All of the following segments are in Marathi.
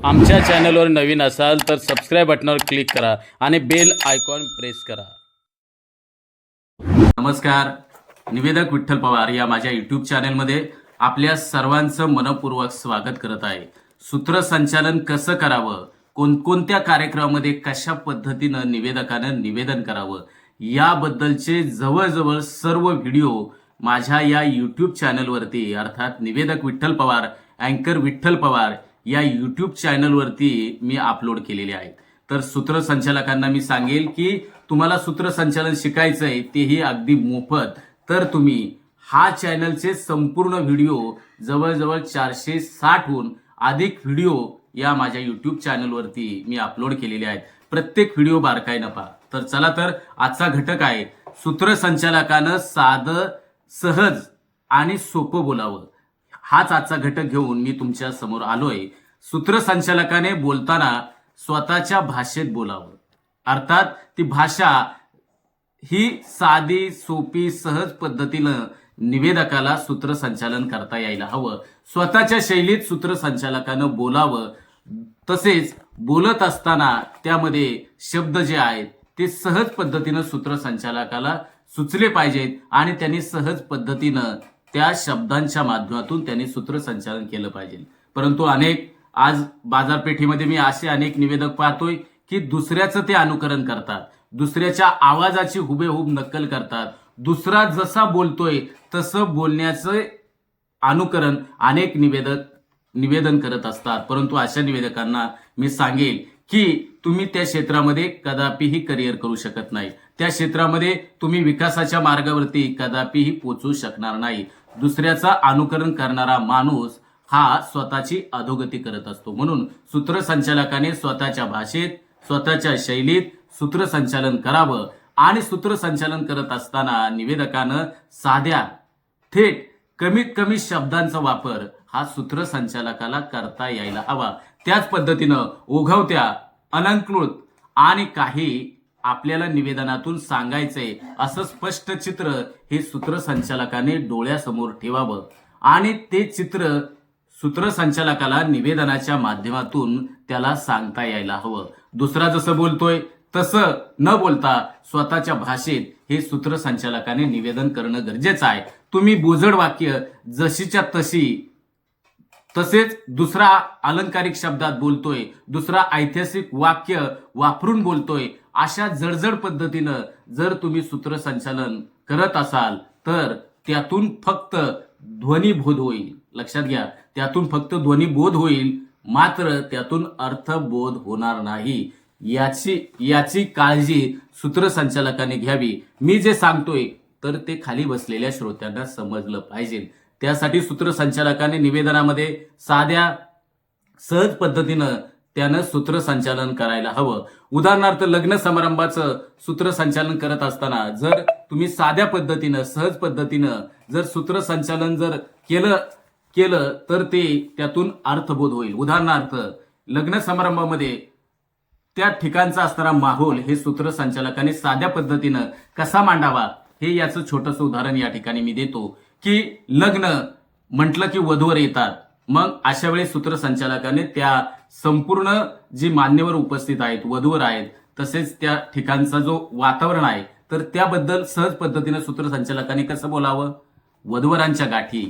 आमच्या चॅनलवर नवीन असाल तर सबस्क्राईब बटनावर क्लिक करा आणि बेल आयकॉन प्रेस करा. नमस्कार, निवेदक विठ्ठल पवार या माझ्या यूट्यूब चॅनलमध्ये आपल्या सर्वांचं मनपूर्वक स्वागत करत आहे. सूत्रसंचालन कसं करावं, कोणकोणत्या कार्यक्रमामध्ये कशा पद्धतीनं निवेदकानं निवेदन करावं याबद्दलचे जवळजवळ सर्व व्हिडिओ माझ्या या यूट्यूब चॅनलवरती अर्थात निवेदक विठ्ठल पवार, अँकर विठ्ठल पवार या यूट्यूब चॅनलवरती मी अपलोड केलेले आहेत. तर सूत्रसंचालकांना मी सांगेल की तुम्हाला सूत्रसंचालन शिकायचं आहे तेही अगदी मोफत, तर तुम्ही हा चॅनलचे संपूर्ण व्हिडिओ जवळजवळ 460हून अधिक व्हिडिओ या माझ्या यूट्यूब चॅनलवरती मी अपलोड केलेले आहेत. प्रत्येक व्हिडिओ बारकाईनं पहा. तर चला, तर आजचा घटक आहे सूत्रसंचालकानं साधं, सहज आणि सोपं बोलावं. हाच आजचा घटक घेऊन मी तुमच्या समोर आलोय. सूत्रसंचालकाने बोलताना स्वतःच्या भाषेत बोलावं. अर्थात ती भाषा ही साधी, सोपी, सहज पद्धतीनं निवेदकाला सूत्रसंचालन करता यायला हवं. स्वतःच्या शैलीत सूत्रसंचालकानं बोलावं. तसेच बोलत असताना त्यामध्ये शब्द जे आहेत ते सहज पद्धतीनं सूत्रसंचालकाला सुचले पाहिजेत आणि त्यांनी सहज पद्धतीनं त्या शब्दांच्या माध्यमातून त्यांनी सूत्रसंचालन केलं पाहिजे. परंतु आज बाजारपेठेमध्ये मी असे अनेक निवेदक पाहतोय की दुसऱ्याचं ते अनुकरण करतात, दुसऱ्याच्या आवाजाची हुबेहूब नक्कल करतात, दुसरा जसा बोलतोय तसं बोलण्याचं अनुकरण अनेक निवेदन करत असतात. परंतु अशा निवेदकांना मी सांगेल की तुम्ही त्या क्षेत्रामध्ये कदापिही करिअर करू शकत नाही. त्या क्षेत्रामध्ये तुम्ही विकासाच्या मार्गावरती कदापिही पोहोचू शकणार नाही. दुसऱ्याचं अनुकरण करणारा माणूस हा स्वतःची अधोगती करत असतो. म्हणून सूत्रसंचालकाने स्वतःच्या भाषेत, स्वतःच्या शैलीत सूत्रसंचालन करावं आणि सूत्रसंचालन करत असताना निवेदकानं साध्या, थेट, कमीत कमी शब्दांचा वापर हा सूत्रसंचालकाला करता यायला हवा. त्याच पद्धतीनं ओघवत्या, अलंकृत आणि काही आपल्याला निवेदनातून सांगायचंय असं स्पष्ट चित्र हे सूत्रसंचालकाने डोळ्यासमोर ठेवावं आणि ते चित्र सूत्रसंचालकाला निवेदनाच्या माध्यमातून त्याला सांगता यायला हवं. दुसरा जसं बोलतोय तसं न बोलता स्वतःच्या भाषेत हे सूत्रसंचालकाने निवेदन करणं गरजेचं आहे. तुम्ही बोजड वाक्य जशीच्या तशी, तसेच दुसरा अलंकारिक शब्दात बोलतोय, दुसरा ऐतिहासिक वाक्य वापरून बोलतोय, अशा जडजड पद्धतीनं जर तुम्ही सूत्रसंचालन करत असाल तर त्यातून फक्त ध्वनिबोध होईल. लक्षात घ्या, त्यातून फक्त ध्वनिबोध होईल, मात्र त्यातून अर्थबोध होणार नाही. याची काळजी सूत्रसंचालकाने घ्यावी. मी जे सांगतोय तर ते खाली बसलेल्या श्रोत्यांना समजलं पाहिजे. त्यासाठी सूत्रसंचालकाने निवेदनामध्ये साध्या, सहज पद्धतीनं त्यानं सूत्रसंचालन करायला हवं. उदाहरणार्थ लग्न समारंभाचं सूत्रसंचालन करत असताना जर तुम्ही साध्या पद्धतीनं, सहज पद्धतीनं जर सूत्रसंचालन जर केलं तर ते त्यातून अर्थबोध होईल. उदाहरणार्थ लग्न समारंभामध्ये त्या ठिकाणचा असणारा माहोल हे सूत्रसंचालकाने साध्या पद्धतीनं कसा मांडावा हे याचं छोटंसं उदाहरण या ठिकाणी मी देतो की लग्न म्हटलं की वधूवर येतात. मग अशा वेळी सूत्रसंचालकाने त्या संपूर्ण जी मान्यवर उपस्थित आहेत, वधूवर आहेत, तसेच त्या ठिकाणचा जो वातावरण आहे तर त्याबद्दल सहज पद्धतीनं सूत्रसंचालकाने कसं बोलावं. वधूवरांच्या गाठी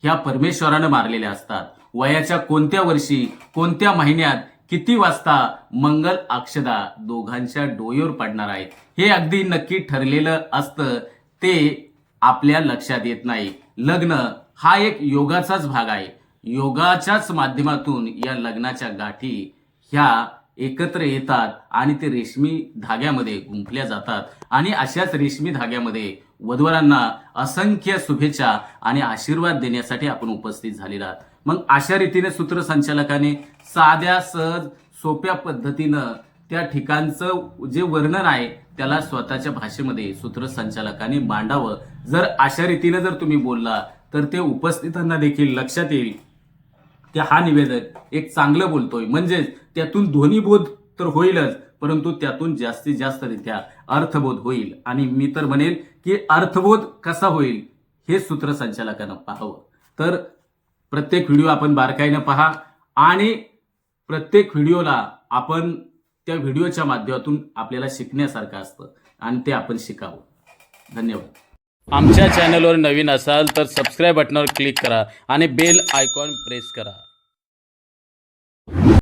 ह्या परमेश्वरानं मारलेल्या असतात. वयाच्या कोणत्या वर्षी, कोणत्या महिन्यात, किती वाजता मंगल अक्षदा दोघांच्या डोईवर पडणार आहे हे अगदी नक्की ठरलेलं असतं. ते आपल्या लक्षात येत नाही. लग्न हा एक योगाचाच भाग आहे. योगाच्याच माध्यमातून या लग्नाच्या गाठी ह्या एकत्र येतात आणि ते रेशमी धाग्यामध्ये गुंफल्या जातात आणि अशाच रेशमी धाग्यामध्ये वधूवरांना असंख्य शुभेच्छा आणि आशीर्वाद देण्यासाठी आपण उपस्थित झालेला आहात. मग अशा रीतीने सूत्रसंचालकाने साध्या, सहज, सोप्या पद्धतीनं त्या ठिकाणचं जे वर्णन आहे त्याला स्वतःच्या भाषेमध्ये सूत्रसंचालकाने मांडावं. जर अशा रीतीने जर तुम्ही बोलला तर ते उपस्थितांना देखील लक्षात येईल की हा निवेदक एक चांगलं बोलतोय. म्हणजेच त्यातून ध्वनिबोध तर होईलच, परंतु त्यातून जास्तीत जास्त रित्या अर्थबोध होईल. आणि मी तर म्हणेल की अर्थबोध कसा होईल हे सूत्रसंचालकानं पाहावं. तर प्रत्येक व्हिडिओ आपण बारकाईनं पहा आणि प्रत्येक व्हिडिओला आपण त्या व्हिडिओच्या माध्यमातून आपल्याला शिकण्यासारखं असतं आणि ते आपण शिकावं. धन्यवाद. आमच्या चॅनलवर नवीन असाल तर सबस्क्राईब बटनावर क्लिक करा आणि बेल आयकॉन प्रेस करा.